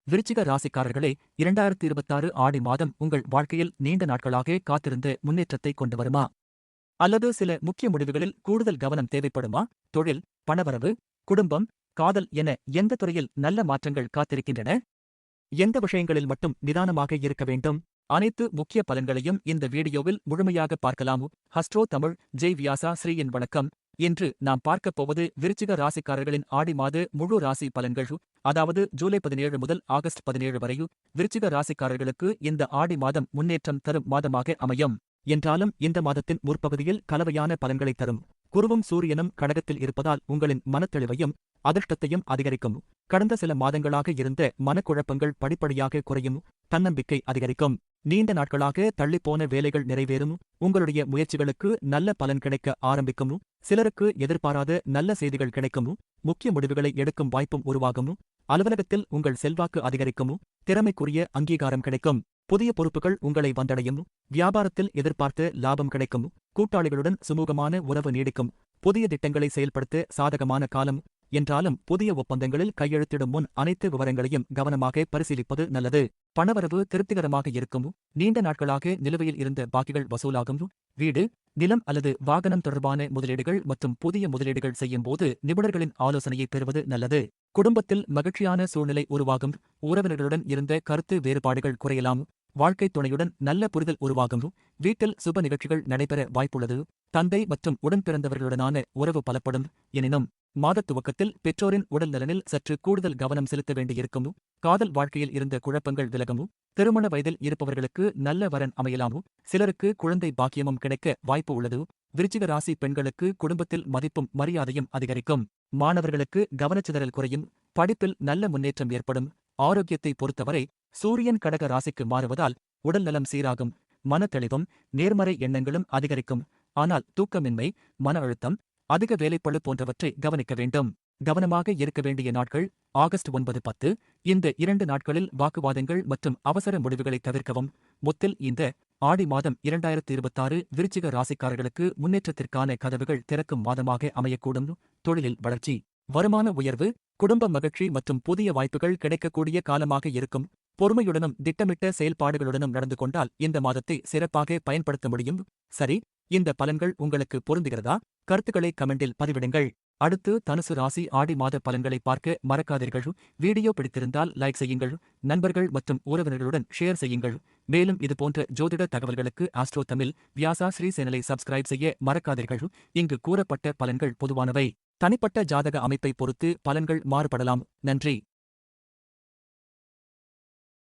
விருச்சிக ராசிக்காரர்களே, 2026 ஆடி மாதம் உங்கள் வாழ்க்கையில் நீண்ட நாட்களாக காத்திருந்த முன்னேற்றத்தை கொண்டு வருமா? அல்லது சில முக்கிய முடிவுகளில் கூடுதல் கவனம் தேவைப்படுமா? தொழில், பணவரவு, குடும்பம், காதல் என எந்த துறையில் நல்ல மாற்றங்கள் காத்திருக்கின்றன? எந்த விஷயங்களில் மட்டும் நிதானமாக இருக்க வேண்டும்? அனைத்து முக்கிய பலன்களையும் இந்த வீடியோவில் முழுமையாக பார்க்கலாம். ஹஸ்ட்ரோ தமிழ் ஜெய் வியாசா ஸ்ரீயின் வணக்கம். இன்று நாம் பார்க்கப் போவது விருச்சிக ராசிக்காரர்களின் ஆடி மாத முழு ராசி பலன்கள். அதாவது ஜூலை 17 முதல் ஆகஸ்ட் 17 வரை விருச்சிக ராசிக்காரர்களுக்கு இந்த ஆடி மாதம் முன்னேற்றம் தரும் மாதமாக அமையும். என்றாலும் இந்த மாதத்தின் முற்பகுதியில் கலவையான பலன்களை தரும். குருவும் சூரியனும் கடகத்தில் இருப்பதால் உங்களின் மனத்தெளிவையும் அதிர்ஷ்டத்தையும் அதிகரிக்கும். கடந்த சில மாதங்களாக இருந்த மனக்குழப்பங்கள் படிப்படியாக குறையும். தன்னம்பிக்கை அதிகரிக்கும். நீண்ட நாட்களாக தள்ளிப்போன வேலைகள் நிறைவேறும். உங்களுடைய முயற்சிகளுக்கு நல்ல பலன் கிடைக்க ஆரம்பிக்கும். சிலருக்கு எதிர்பாராத நல்ல செய்திகள் கிடைக்கும். முக்கிய முடிவுகளை எடுக்கும் வாய்ப்பும் உருவாகும். அலுவலகத்தில் உங்கள் செல்வாக்கு அதிகரிக்கும். திறமைக்குரிய அங்கீகாரம் கிடைக்கும். புதிய பொறுப்புகள் உங்களை வந்தடையும். வியாபாரத்தில் எதிர்பார்த்த லாபம் கிடைக்கும். கூட்டாளிகளுடன் சுமூகமான உறவு நீடிக்கும். புதிய திட்டங்களை செயல்படுத்த சாதகமான காலம். என்றாலும் புதிய ஒப்பந்தங்களில் கையெழுத்திடும் முன் அனைத்து விவரங்களையும் கவனமாக பரிசீலிப்பது நல்லது. பணவரவு திருப்திகரமாக இருக்கும். நீண்ட நாட்களாக நிலுவையில் இருந்த பாக்கிகள் வசூலாகும். வீடு, நிலம் அல்லது வாகனம் தொடர்பான முதலீடுகள் மற்றும் புதிய முதலீடுகள் செய்யும்போது நிபுணர்களின் ஆலோசனையை பெறுவது நல்லது. குடும்பத்தில் மகிழ்ச்சியான சூழ்நிலை உருவாகும். உறவினர்களுடன் இருந்த கருத்து வேறுபாடுகள் குறையலாம். வாழ்க்கை துணையுடன் நல்ல புரிதல் உருவாகும். வீட்டில் சுப நிகழ்ச்சிகள் நடைபெற வாய்ப்புள்ளது. தந்தை மற்றும் உடன்பிறந்தவர்களுடனான உறவு பலப்படும். எனினும் மாதத் துவக்கத்தில் பெற்றோரின் உடல் நலனில் சற்று கூடுதல் கவனம் செலுத்த வேண்டியிருக்கும். காதல் வாழ்க்கையில் இருந்த குழப்பங்கள் விலகும். திருமண வயதில் இருப்பவர்களுக்கு நல்ல வரன் அமையலாம். சிலருக்கு குழந்தை பாக்கியமும் கிடைக்க வாய்ப்பு உள்ளது. விருச்சிக ராசி பெண்களுக்கு குடும்பத்தில் மதிப்பும் மரியாதையும் அதிகரிக்கும். மாணவர்களுக்கு கவனச்சிதறல் குறையும். படிப்பில் நல்ல முன்னேற்றம் ஏற்படும். ஆரோக்கியத்தை பொறுத்தவரை சூரியன் கடக ராசிக்கு மாறுவதால் உடல் நலம் சீராகும். மனத்தெளிவும் நேர்மறை எண்ணங்களும் அதிகரிக்கும். ஆனால் தூக்கமின்மை, மன அழுத்தம், அதிக வேலைப்பளு போன்றவற்றை கவனிக்க வேண்டும். கவனமாக இருக்க வேண்டிய நாட்கள் ஆகஸ்ட் 9-10. இந்த 2 நாட்களில் வாக்குவாதங்கள் மற்றும் அவசர முடிவுகளை தவிர்க்கவும். மொத்தில் இந்த ஆடி மாதம் 2026 விருச்சிக ராசிக்காரர்களுக்கு முன்னேற்றத்திற்கான கதவுகள் திறக்கும் மாதமாக அமையக்கூடும். தொழிலில் வளர்ச்சி, வருமான உயர்வு, குடும்ப மகிழ்ச்சி மற்றும் புதிய வாய்ப்புகள் கிடைக்கக்கூடிய காலமாக இருக்கும். பொறுமையுடனும் திட்டமிட்ட செயல்பாடுகளுடனும் நடந்து கொண்டால் இந்த மாதத்தை சிறப்பாக பயன்படுத்த முடியும். சரி, இந்த பலன்கள் உங்களுக்கு பொருந்துகிறதா? கருத்துக்களை கமெண்டில் பதிவிடுங்கள். அடுத்து தனுசு ராசி ஆடி மாத பலன்களை பார்க்க மறக்காதீர்கள். வீடியோ பிடித்திருந்தால் லைக் செய்யுங்கள். நண்பர்கள் மற்றும் உறவினர்களுடன் ஷேர் செய்யுங்கள். மேலும் இதுபோன்ற ஜோதிட தகவல்களுக்கு ஆஸ்ட்ரோ தமிழ் வியாசா ஸ்ரீ சேனலை சப்ஸ்கிரைப் செய்ய மறக்காதீர்கள். இங்கு கூறப்பட்ட பலன்கள் பொதுவானவை. தனிப்பட்ட ஜாதக அமைப்பை பொறுத்து பலன்கள் மாறுபடலாம். நன்றி.